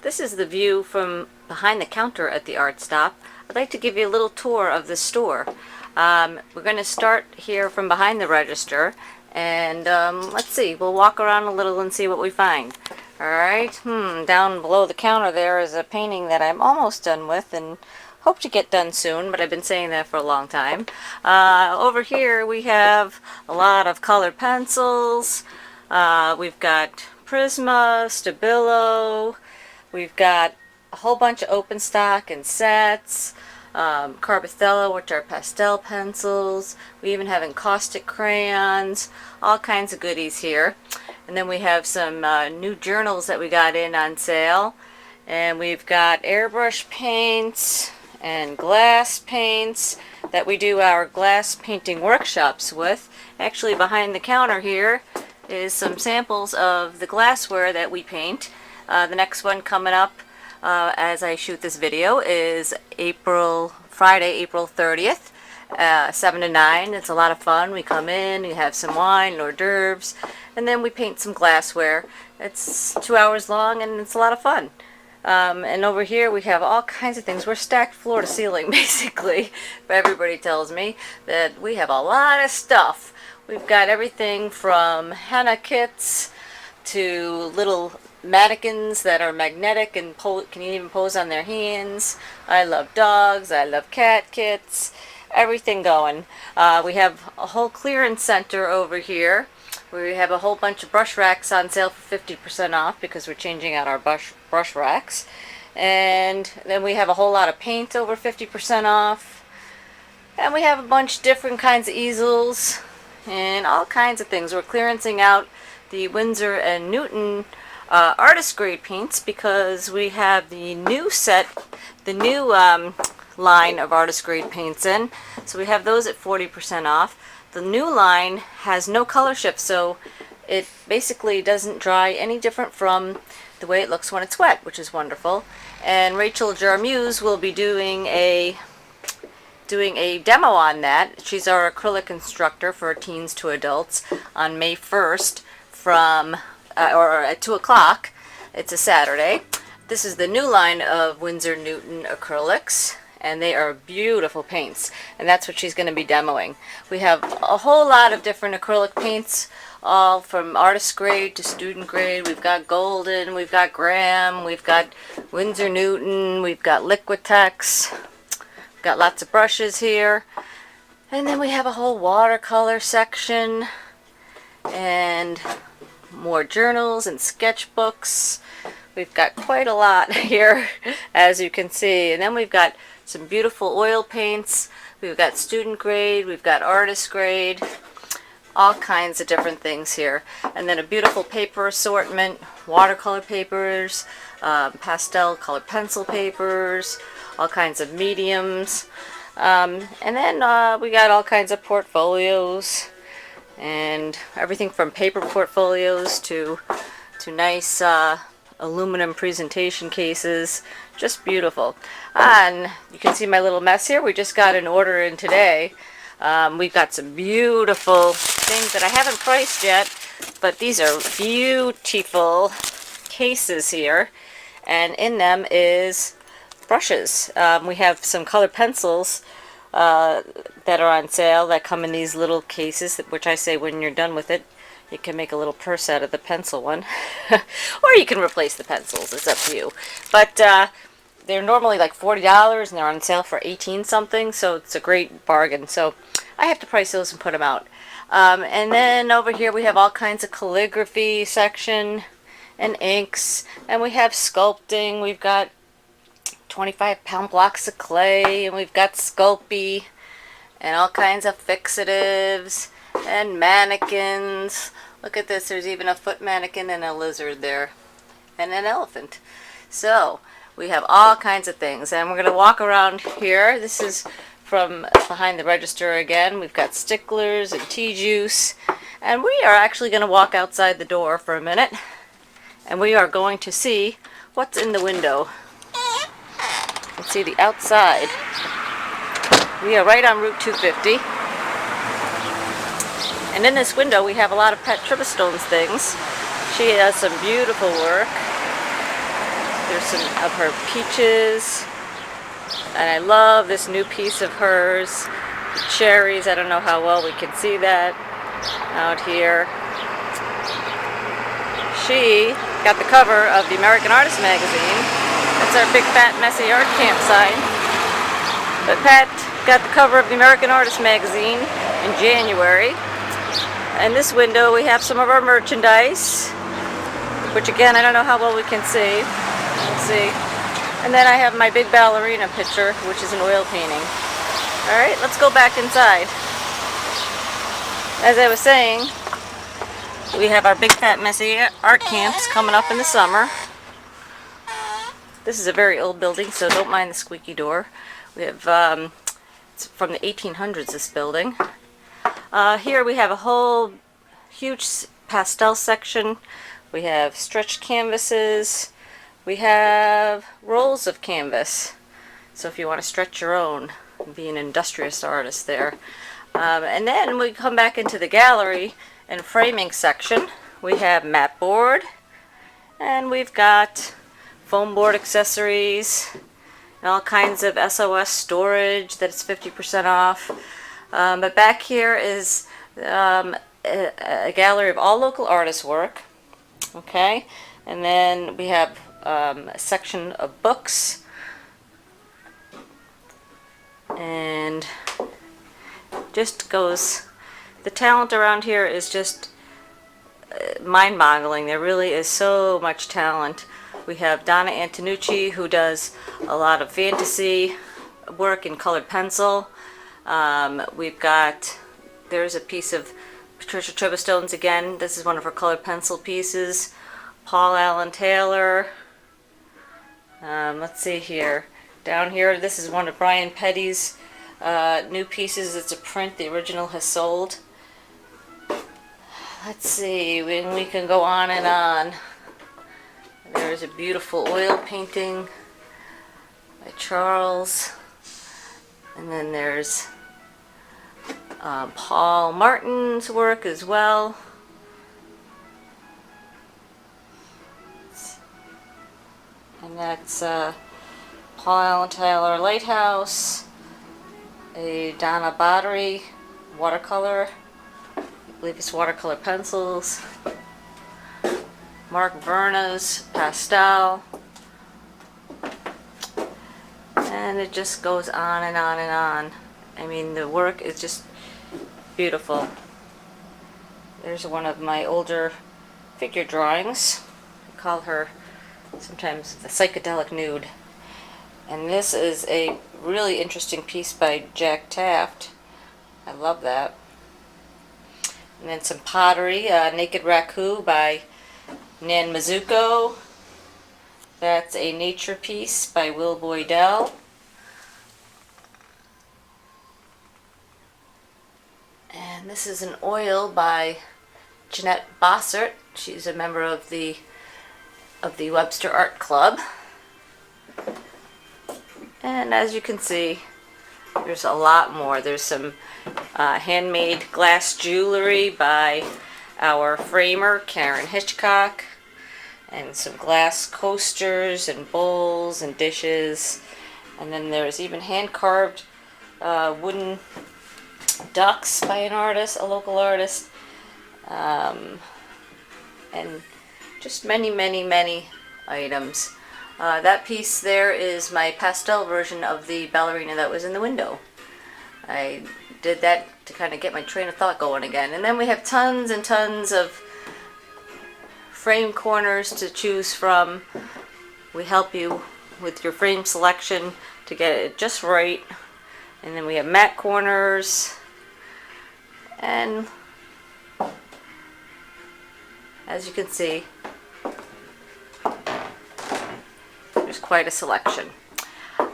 This is the view from behind the counter at the art stop. I'd like to give you a little tour of the store. We're going to start here from behind the register, and let's see, we'll walk around a little and see what we find. Alright, down below the counter there is a painting that I'm almost done with and hope to get done soon, but I've been saying that for a long time. Over here we have a lot of colored pencils. We've got Prisma, Stabilo. We've got a whole bunch of open stock and sets, Carbothello, which are pastel pencils. We even have encaustic crayons, all kinds of goodies here. And then we have some new journals that we got in on sale. And we've got airbrush paints and glass paints that we do our glass painting workshops with. Actually, behind the counter here is some samples of the glassware that we paint. The next one coming up as I shoot this video is Friday, April 30th, 7 to 9. It's a lot of fun. We come in, we have some wine, hors d'oeuvres, and then we paint some glassware. It's 2 hours long and it's a lot of fun. And over here we have all kinds of things. We're stacked floor to ceiling basically, but everybody tells me that we have a lot of stuff. We've got everything from henna kits to little mannequins that are magnetic and can even pose on their hands. I love dogs, I love cat kits, everything going. We have a whole clearance center over here where we have a whole bunch of brush racks on sale for 50% off because we're changing out our brush racks. And then we have a whole lot of paint over 50% off. And we have a bunch of different kinds of easels and all kinds of things. We're clearancing out the Winsor and Newton artist grade paints because we have the new line of artist grade paints in. So we have those at 40% off. The new line has no color shift, so it basically doesn't dry any different from the way it looks when it's wet, which is wonderful. And Rachel Jarmuse will be doing a demo on that. She's our acrylic instructor for teens to adults on May 1st from or at 2 o'clock. It's a Saturday. This is the new line of Winsor Newton acrylics, and they are beautiful paints, and that's what she's going to be demoing. We have a whole lot of different acrylic paints, all from artist grade to student grade. We've got Golden, we've got Graham, we've got Winsor Newton, we've got Liquitex, we've got lots of brushes here, and then we have a whole watercolor section and more journals and sketchbooks. We've got quite a lot here, as you can see. And then we've got some beautiful oil paints. We've got student grade, we've got artist grade, all kinds of different things here. And then a beautiful paper assortment, watercolor papers, pastel colored pencil papers, all kinds of mediums. And then we got all kinds of portfolios and everything from paper portfolios to nice aluminum presentation cases. Just beautiful. And you can see my little mess here. We just got an order in today. We've got some beautiful things that I haven't priced yet, but these are beautiful cases here, and in them is brushes. We have some colored pencils that are on sale that come in these little cases, which I say when you're done with it, you can make a little purse out of the pencil one. Or you can replace the pencils, it's up to you. But they're normally like $40 and they're on sale for 18 something, so it's a great bargain. So I have to price those and put them out. And then over here we have all kinds of calligraphy section and inks, and we have sculpting. We've got 25-pound blocks of clay, and we've got Sculpey and all kinds of fixatives and mannequins. Look at this, there's even a foot mannequin and a lizard there and an elephant. So we have all kinds of things, and we're going to walk around here. This is from behind the register again. We've got sticklers and tea juice, and we are actually going to walk outside the door for a minute, and we are going to see what's in the window. You can see the outside. We are right on Route 250. And in this window we have a lot of Pat Tribustone's things. She has some beautiful work. There's There's some of her peaches. And I love this new piece of hers. The cherries, I don't know how well we can see that out here. She got the cover of the American Artist magazine. That's our big fat messy art camp sign. But Pat got the cover of the American Artist magazine in January. In this window we have some of our merchandise, which again I don't know how well we can see. We'll see. And then I have my big ballerina picture, which is an oil painting. Alright, let's go back inside. As I was saying, we have our big fat messy art camps coming up in the summer. This is a very old building, so don't mind the squeaky door. We have, it's from the 1800s, this building. Here we have a whole huge pastel section. We have stretched canvases. We have rolls of canvas. So if you want to stretch your own, be an industrious artist there. And then we come back into the gallery and framing section. We have mat board, and we've got foam board accessories, and all kinds of SOS storage that is 50% off. But back here is a gallery of all local artists' work. Okay, and then we have a section of books, and just goes, the talent around here is just mind-boggling. There really is so much talent. We have Donna Antonucci, who does a lot of fantasy work in colored pencil. We've got, there's a piece of Patricia Trevistone's again. This is one of her colored pencil pieces. Paul Allen Taylor. Let's see here. Down here, this is one of Brian Petty's new pieces. It's a print. The original has sold. Let's see, we can go on and on. There's a beautiful oil painting by Charles. And then there's Paul Martin's work as well. And that's Paul Allen Taylor Lighthouse, a Donna Bottery watercolor. I believe it's watercolor pencils. Mark Verna's pastel. And it just goes on and on and on. I mean, the work is just beautiful. There's one of my older figure drawings. I call her sometimes the psychedelic nude. And this is a really interesting piece by Jack Taft. I love that. And then some pottery, Naked Raku by Nan Mizuko. That's a nature piece by Will Boydell. And this is an oil by Jeanette Bossert. She's a member of the Webster Art Club. And as you can see, there's a lot more. There's some handmade glass jewelry by our framer, Karen Hitchcock, and some glass coasters and bowls and dishes. And then there's even hand-carved wooden ducks by an artist, a local artist, and just many, many, many items. That piece there is my pastel version of the ballerina that was in the window. I did that to kind of get my train of thought going again. And then we have tons and tons of frame corners to choose from. We help you with your frame selection to get it just right. And then we have mat corners. And as you can see, there's quite a selection. I'm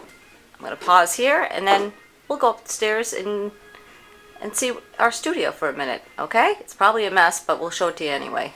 going to pause here and then we'll go upstairs and see our studio for a minute, okay? It's probably a mess, but we'll show it to you anyway.